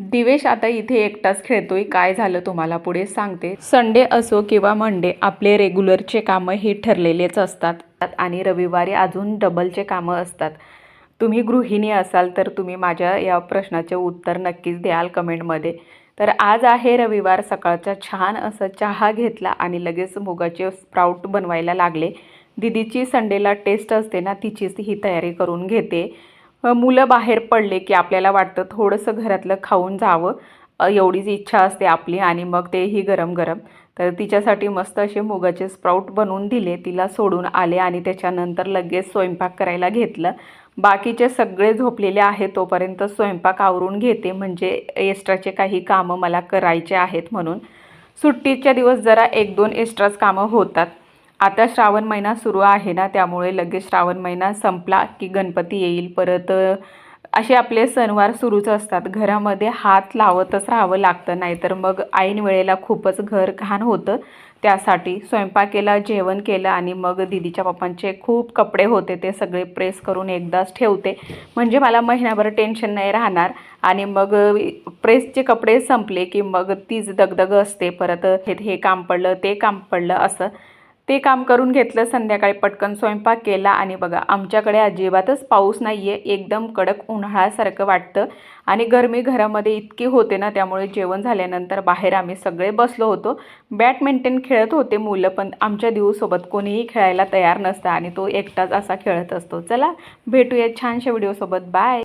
दिवेश आता इथे एकटाच खेळतोय. काय झालं तुम्हाला पुढे सांगते. संडे असो किंवा मंडे आपले रेग्युलरचे कामं हे ठरलेलेच असतात आणि रविवारी अजून डबलचे कामं असतात. तुम्ही गृहिणी असाल तर तुम्ही माझ्या या प्रश्नाचे उत्तर नक्कीच द्याल कमेंटमध्ये. तर आज आहे रविवार. सकाळचा छान असं चहा घेतला आणि लगेच मुगाचे स्प्राउट बनवायला लागले. दीदीची संडेला टेस्ट असते ना, तिचीच ही तयारी करून घेते. मुलं बाहेर पडले की आपल्याला वाटतं थोडंसं घरातलं खाऊन जावं, एवढीच इच्छा असते आपली आणि मग तेही गरम गरम. तर तिच्यासाठी मस्त असे मुगाचे स्प्राउट बनवून दिले. तिला सोडून आले आणि त्याच्यानंतर लगेच स्वयंपाक करायला घेतलं. बाकीचे सगळे झोपलेले आहेत तोपर्यंत स्वयंपाक आवरून घेते, म्हणजे एक्स्ट्राचे काही कामं मला करायचे आहेत म्हणून. सुट्टीच्या दिवस जरा 1-2 एक्स्ट्राच कामं होतात. आता श्रावण महिना सुरू आहे ना, त्यामुळे लगेच श्रावण महिना संपला की गणपती येईल. परत असे आपले सणवार सुरूच असतात. घरामध्ये हात लावतच राहावं लागतं, नाहीतर मग ऐन वेळेला खूपच घर घाण होतं. त्यासाठी स्वयंपाक केला, जेवण केलं आणि मग दीदीच्या पप्पांचे खूप कपडे होते, ते सगळे प्रेस करून एकदाच ठेवते, म्हणजे मला महिनाभर टेन्शन नाही राहणार. आणि मग प्रेसचे कपडे संपले की मग तीच दगदग असते. परत हे काम पडलं, ते काम पडलं, असं ते काम करून घेतलं. संध्याकाळी पटकन स्वयंपाक केला आणि बघा आमच्याकडे अजिबातच पाऊस नाही आहे. एकदम कडक उन्हाळ्यासारखं वाटतं आणि गरमी घरामध्ये इतकी होते ना, त्यामुळे जेवण झाल्यानंतर बाहेर आम्ही सगळे बसलो होतो. बॅडमिंटन खेळत होते मुलं, पण आमच्या दिवसोबत कोणीही खेळायला तयार नसतं आणि तो एकटाच असा खेळत असतो. चला भेटूया छानशा व्हिडिओसोबत. बाय.